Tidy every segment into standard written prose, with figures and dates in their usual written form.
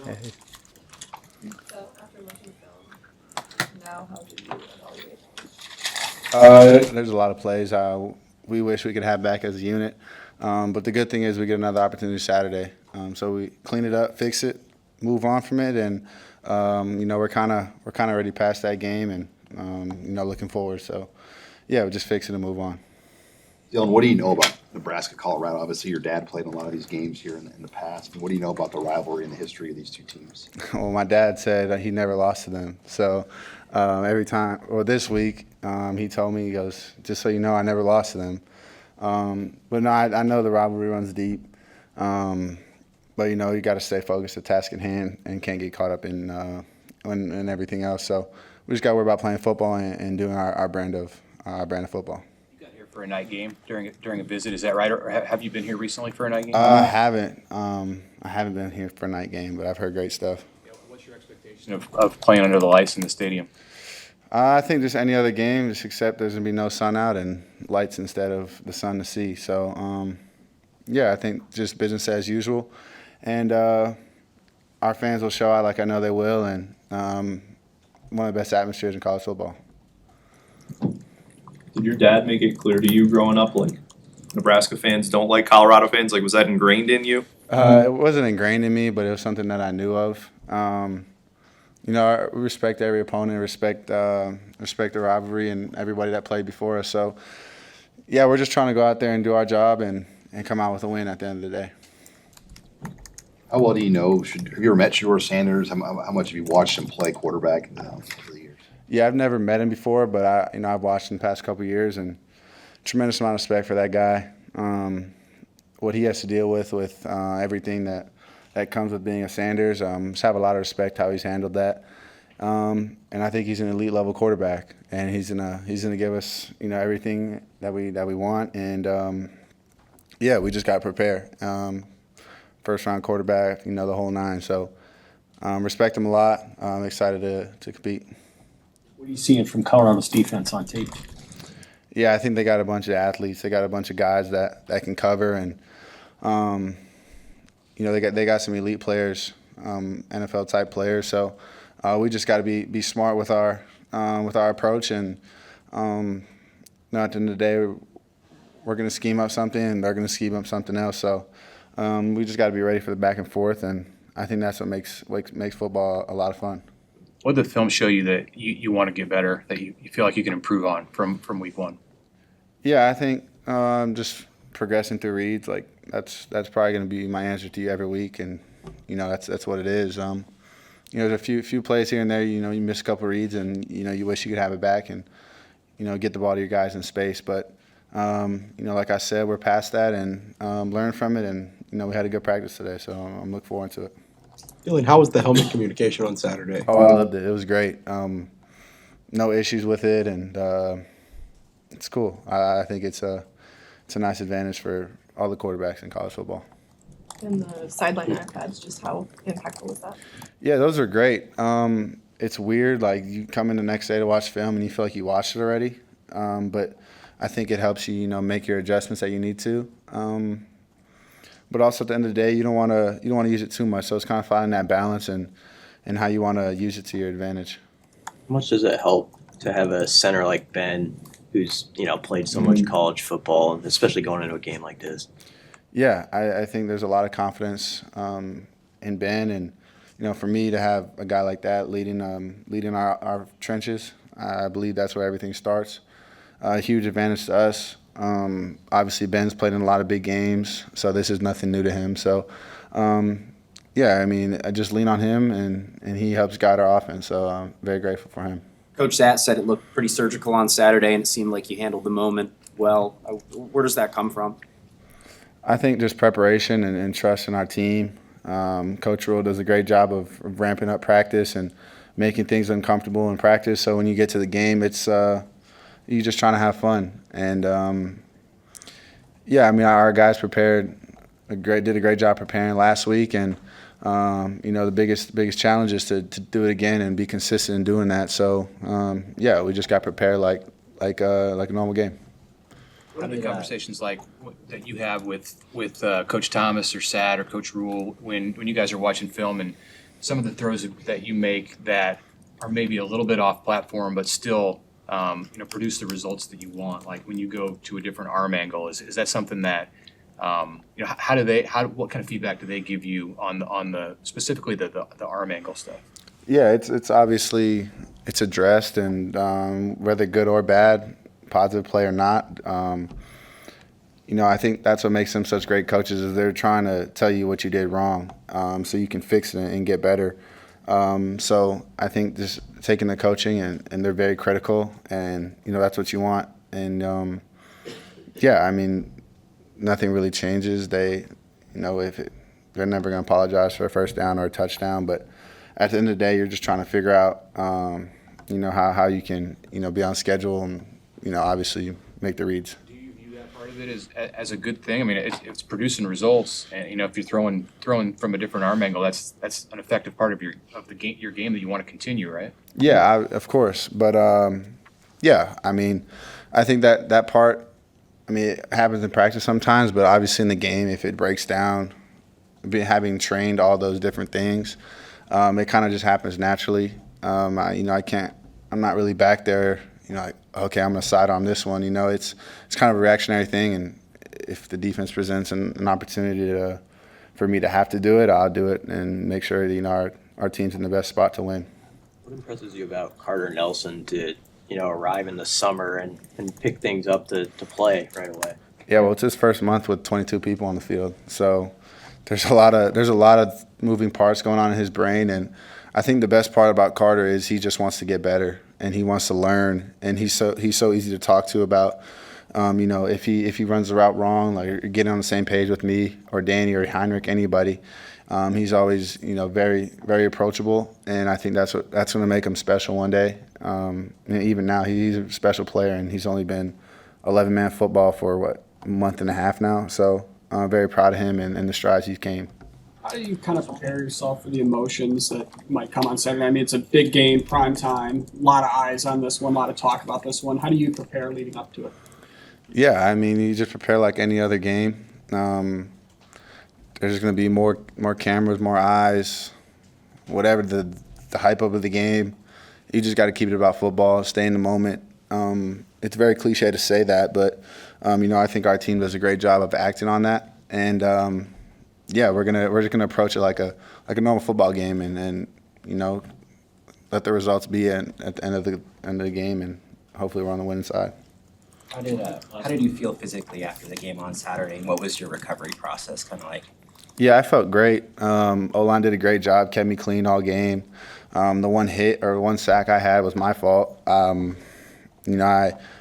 Hey. So after watching film, now how do you evaluate? There's a lot of plays we wish we could have back as a unit, but the good thing is we get another opportunity Saturday. So we clean it up, fix it, move on from it, and we're kind of already past that game, and looking forward. So yeah, we just fix it and move on. Dylan, what do you know about Nebraska, Colorado? Obviously, your dad played in a lot of these games here in the past. What do you know about the rivalry and the history of these two teams? Well, my dad said that he never lost to them. So every time, well, this week, he told me, he goes, just so you know, I never lost to them. But no, I know the rivalry runs deep. But, you got to stay focused, the task at hand, and can't get caught up in everything else. So we just got to worry about playing football and doing our brand of football. You got here for a night game during a visit, is that right? Or have you been here recently for a night game? I haven't. I haven't been here for a night game, but I've heard great stuff. What's your expectation of playing under the lights in the stadium? I think just any other game, just except there's going to be no sun out and lights instead of the sun to see. So, yeah, I think just business as usual. And our fans will show out like I know they will, and one of the best atmospheres in college football. Did your dad make it clear to you growing up, like, Nebraska fans don't like Colorado fans? Like, was that ingrained in you? It wasn't ingrained in me, but it was something that I knew of. I respect every opponent, respect the rivalry and everybody that played before us. So, yeah, we're just trying to go out there and do our job and come out with a win at the end of the day. How well do you know? Have you ever met Shedeur Sanders? How much have you watched him play quarterback over the years? Yeah, I've never met him before, but I've watched him the past couple of years, and tremendous amount of respect for that guy. What he has to deal with everything that comes with being a Sanders. Just have a lot of respect how he's handled that, and I think he's an elite level quarterback, and he's gonna give us everything that we want, and yeah, we just got to prepare. First round quarterback, the whole nine. So respect him a lot. I'm excited to compete. What are you seeing from Colorado's defense on tape? Yeah, I think they got a bunch of athletes. They got a bunch of guys that can cover, and they got some elite players, NFL type players. So we just got to be smart with our approach, and at the end of the day, we're going to scheme up something, and they're going to scheme up something else. So we just got to be ready for the back and forth, and I think that's what makes football a lot of fun. What did the film show you that you want to get better, that you feel like you can improve on from week one? Yeah, I think just progressing through reads, like that's probably going to be my answer to you every week, and that's what it is. There's a few plays here and there. You miss a couple reads, and you wish you could have it back and get the ball to your guys in space. But like I said, we're past that and learn from it, and we had a good practice today, so I'm looking forward to it. Dylan, how was the helmet communication on Saturday? Oh, I loved it. It was great. No issues with it, and it's cool. I think it's a nice advantage for all the quarterbacks in college football. And the sideline iPads, just how impactful was that? Yeah, those are great. It's weird, like you come in the next day to watch film and you feel like you watched it already, but I think it helps you, make your adjustments that you need to. But also at the end of the day, you don't want to use it too much. So it's kind of finding that balance and how you want to use it to your advantage. How much does it help to have a center like Ben, who's played so much college football, especially going into a game like this? Yeah, I think there's a lot of confidence in Ben, and for me to have a guy like that leading our trenches, I believe that's where everything starts. A huge advantage to us. Obviously, Ben's played in a lot of big games, so this is nothing new to him. So, yeah, I just lean on him, and he helps guide our offense. So I'm very grateful for him. Coach Satt said it looked pretty surgical on Saturday, and it seemed like you handled the moment well. Where does that come from? I think just preparation and trust in our team. Coach Rule does a great job of ramping up practice and making things uncomfortable in practice. So when you get to the game, it's you're just trying to have fun. And our guys did a great job preparing last week, and the biggest challenge is to do it again and be consistent in doing that. So we just got prepared like a normal game. What are the conversations like that you have with Coach Thomas or Sad or Coach Rule when you guys are watching film and some of the throws that you make that are maybe a little bit off platform, but still, produce the results that you want? Like when you go to a different arm angle, is that something that, what kind of feedback do they give you on the specifically the arm angle stuff? Yeah, it's obviously it's addressed, and whether good or bad, positive play or not, I think that's what makes them such great coaches is they're trying to tell you what you did wrong, so you can fix it and get better. So I think just taking the coaching and they're very critical, and that's what you want. And nothing really changes. They, they're never going to apologize for a first down or a touchdown, but at the end of the day, you're just trying to figure out, how you can, be on schedule and, obviously make the reads. Do you view that part of it as a good thing? I mean, it's producing results, and if you're throwing from a different arm angle, that's an effective part of your game that you want to continue, right? Yeah, of course, but I think that part, it happens in practice sometimes, but obviously in the game, if it breaks down, having trained all those different things. It kind of just happens naturally. I'm not really back there, like, okay, I'm going to sidearm this one. It's kind of a reactionary thing, and if the defense presents an opportunity for me to have to do it, I'll do it and make sure that, our team's in the best spot to win. What impresses you about Carter Nelson to, arrive in the summer and pick things up to play right away? Yeah, well, it's his first month with 22 people on the field, so there's a lot of moving parts going on in his brain, and I think the best part about Carter is he just wants to get better and he wants to learn, and he's so easy to talk to about. If he runs the route wrong, like getting on the same page with me or Danny or Heinrich, anybody, he's always very very approachable, and I think that's going to make him special one day. And even now, he's a special player, and he's only been 11-man football for a month and a half now, so. I'm very proud of him and the strides he's came. How do you kind of prepare yourself for the emotions that might come on Saturday? I mean, it's a big game, prime time, a lot of eyes on this one, a lot of talk about this one. How do you prepare leading up to it? Yeah, you just prepare like any other game. There's going to be more cameras, more eyes, whatever the hype of the game. You just got to keep it about football, stay in the moment. It's very cliche to say that, but I think our team does a great job of acting on that, and we're just gonna approach it like a normal football game, and let the results be at the end of the game, and hopefully we're on the winning side. How did you feel physically after the game on Saturday, and what was your recovery process kind of like? Yeah, I felt great. O-line did a great job, kept me clean all game. The one hit or one sack I had was my fault.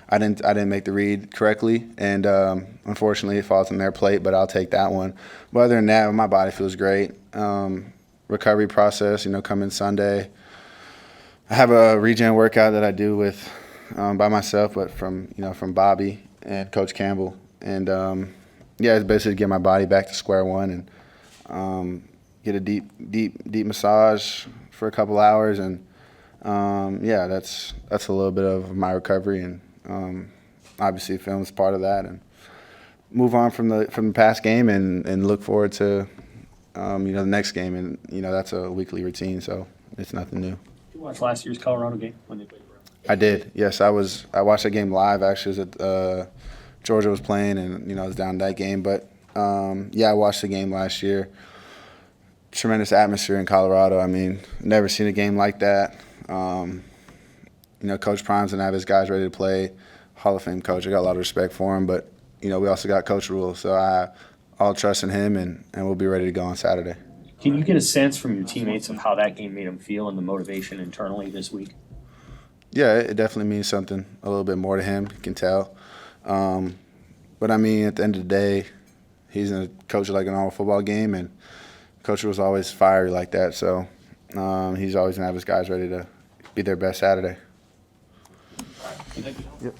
I didn't make the read correctly, and unfortunately it falls on their plate, but I'll take that one. But other than that, my body feels great. Recovery process, coming Sunday. I have a regen workout that I do with by myself, but from Bobby and Coach Campbell, and it's basically get my body back to square one and get a deep massage for a couple hours, and that's a little bit of my recovery, and obviously film is part of that, and move on from the past game and look forward to the next game, and that's a weekly routine, so it's nothing new. Did you watch last year's Colorado game when they played Nebraska? I did, yes. I watched that game live actually. Georgia was playing, and I was down that game, but I watched the game last year. Tremendous atmosphere in Colorado. Never seen a game like that. Coach Prime's gonna have his guys ready to play. Hall of Fame coach. I got a lot of respect for him, but we also got Coach Rule, so I all trust in him, and we'll be ready to go on Saturday. Can you get a sense from your teammates of how that game made them feel and the motivation internally this week? Yeah, it definitely means something a little bit more to him. You can tell. But at the end of the day, he's a coach like a normal football game, and Coach was always fiery like that. So he's always gonna have his guys ready to be their best Saturday. Thank you. Yep.